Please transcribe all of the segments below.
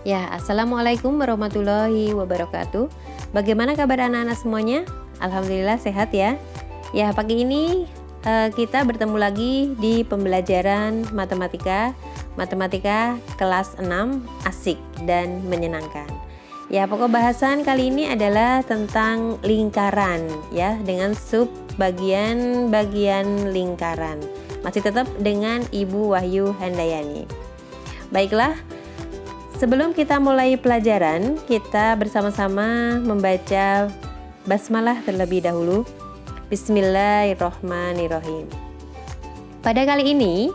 Ya, Assalamualaikum warahmatullahi wabarakatuh. Bagaimana kabar anak-anak semuanya? Alhamdulillah sehat ya. Ya, pagi ini kita bertemu lagi di pembelajaran matematika kelas 6, asik dan menyenangkan. Ya, pokok bahasan kali ini adalah tentang lingkaran ya, dengan sub bagian-bagian lingkaran. Masih tetap dengan Ibu Wahyu Handayani. Baiklah, sebelum kita mulai pelajaran, kita bersama-sama membaca basmalah terlebih dahulu. Bismillahirrohmanirrohim. Pada kali ini,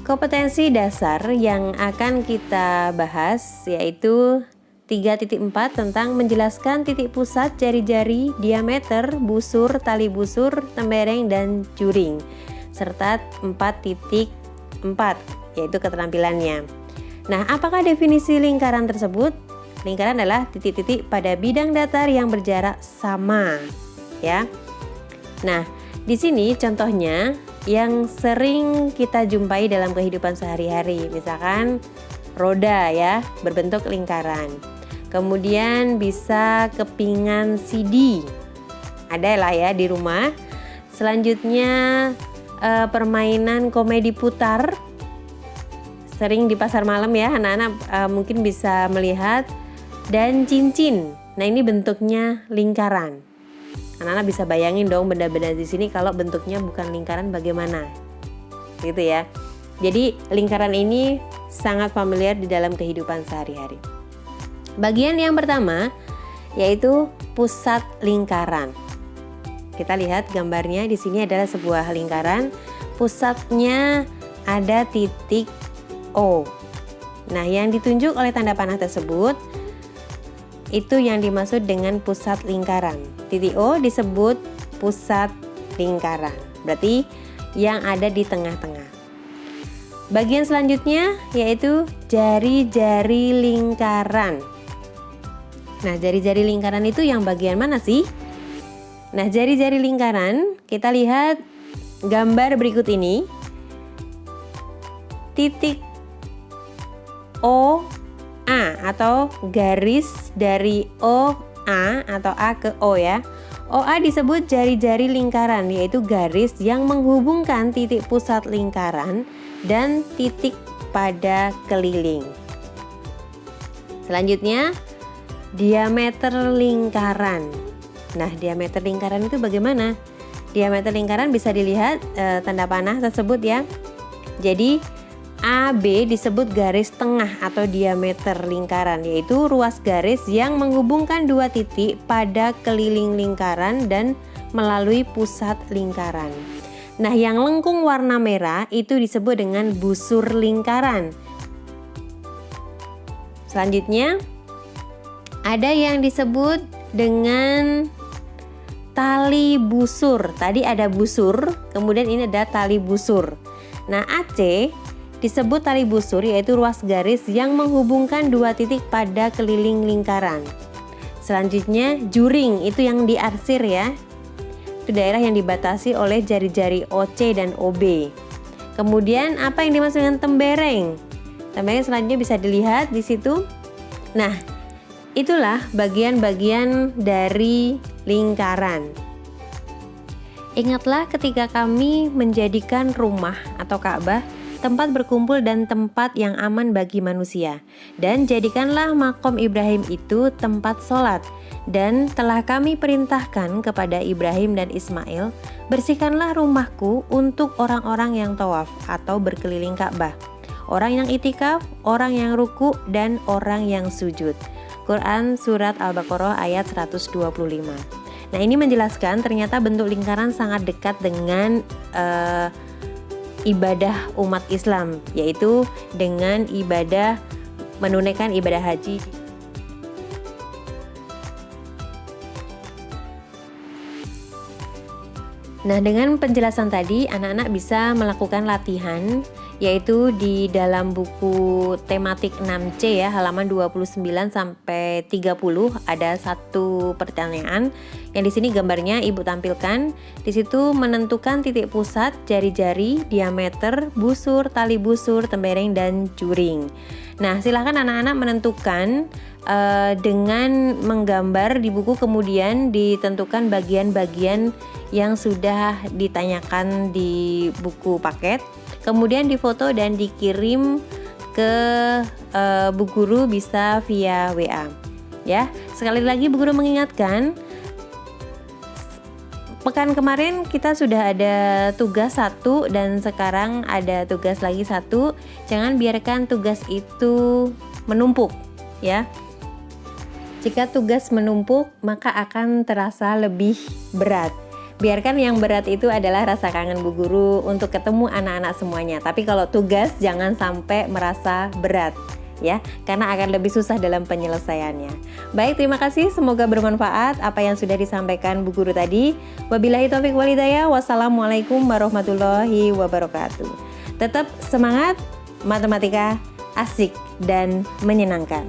kompetensi dasar yang akan kita bahas yaitu 3.4 tentang menjelaskan titik pusat jari-jari, diameter, busur, tali busur, tembereng, dan juring, serta 4.4 yaitu keterampilannya. Nah, apakah definisi lingkaran tersebut? Lingkaran adalah titik-titik pada bidang datar yang berjarak sama, ya. Nah, di sini contohnya yang sering kita jumpai dalam kehidupan sehari-hari, misalkan roda ya, berbentuk lingkaran. Kemudian bisa kepingan CD, ada lah ya di rumah. Selanjutnya permainan komedi putar, sering di pasar malam ya, anak-anak mungkin bisa melihat. Dan cincin, nah ini bentuknya lingkaran. Anak-anak bisa bayangin dong benda-benda di sini kalau bentuknya bukan lingkaran bagaimana, gitu ya. Jadi lingkaran ini sangat familiar di dalam kehidupan sehari-hari. Bagian yang pertama yaitu pusat lingkaran. Kita lihat gambarnya, di sini adalah sebuah lingkaran. Pusatnya ada titik O. Nah, yang ditunjuk oleh tanda panah tersebut itu yang dimaksud dengan pusat lingkaran. Titik O disebut pusat lingkaran, berarti yang ada di tengah-tengah. Bagian selanjutnya yaitu jari-jari lingkaran. Nah, jari-jari lingkaran itu yang bagian mana sih? Nah, jari-jari lingkaran, kita lihat gambar berikut ini. Titik OA atau garis dari OA atau A ke O ya. OA disebut jari-jari lingkaran, yaitu garis yang menghubungkan titik pusat lingkaran dan titik pada keliling. Selanjutnya, diameter lingkaran. Nah, diameter lingkaran itu bagaimana? Diameter lingkaran bisa dilihat tanda panah tersebut ya. Jadi AB disebut garis tengah atau diameter lingkaran, yaitu ruas garis yang menghubungkan dua titik pada keliling lingkaran dan melalui pusat lingkaran. Nah, yang lengkung warna merah itu disebut dengan busur lingkaran. Selanjutnya, ada yang disebut dengan tali busur. Tadi ada busur, kemudian ini ada tali busur. Nah, AC disebut tali busur, yaitu ruas garis yang menghubungkan dua titik pada keliling lingkaran. Selanjutnya, juring, itu yang diarsir ya. Itu daerah yang dibatasi oleh jari-jari OC dan OB. Kemudian, apa yang dimaksud dengan tembereng? Tembereng selanjutnya bisa dilihat di situ. Nah, itulah bagian-bagian dari lingkaran. Ingatlah ketika kami menjadikan rumah atau Ka'bah tempat berkumpul dan tempat yang aman bagi manusia. Dan jadikanlah makom Ibrahim itu tempat sholat. Dan telah kami perintahkan kepada Ibrahim dan Ismail, bersihkanlah rumahku untuk orang-orang yang tawaf atau berkeliling Ka'bah, orang yang itikaf, orang yang ruku, dan orang yang sujud. Quran Surat Al-Baqarah ayat 125. Nah, ini menjelaskan ternyata bentuk lingkaran sangat dekat dengan ibadah umat Islam, yaitu dengan ibadah menunaikan ibadah haji. Nah, dengan penjelasan tadi, anak-anak bisa melakukan latihan yaitu di dalam buku tematik 6C ya, halaman 29 sampai 30 ada satu pertanyaan yang di sini gambarnya Ibu tampilkan. Di situ menentukan titik pusat jari-jari, diameter, busur, tali busur, tembereng dan juring. Nah, silahkan anak-anak menentukan dengan menggambar di buku, kemudian ditentukan bagian-bagian yang sudah ditanyakan di buku paket. Kemudian difoto dan dikirim ke Bu Guru, bisa via WA. Ya, sekali lagi Bu Guru mengingatkan, pekan kemarin kita sudah ada tugas 1 dan sekarang ada tugas lagi 1. Jangan biarkan tugas itu menumpuk ya. Jika tugas menumpuk, maka akan terasa lebih berat. Biarkan yang berat itu adalah rasa kangen Bu Guru untuk ketemu anak-anak semuanya. Tapi kalau tugas jangan sampai merasa berat ya, karena akan lebih susah dalam penyelesaiannya. Baik, terima kasih, semoga bermanfaat apa yang sudah disampaikan Bu Guru tadi. Wabillahi taufiq wal hidayah. Wassalamualaikum warahmatullahi wabarakatuh. Tetap semangat, matematika asik dan menyenangkan.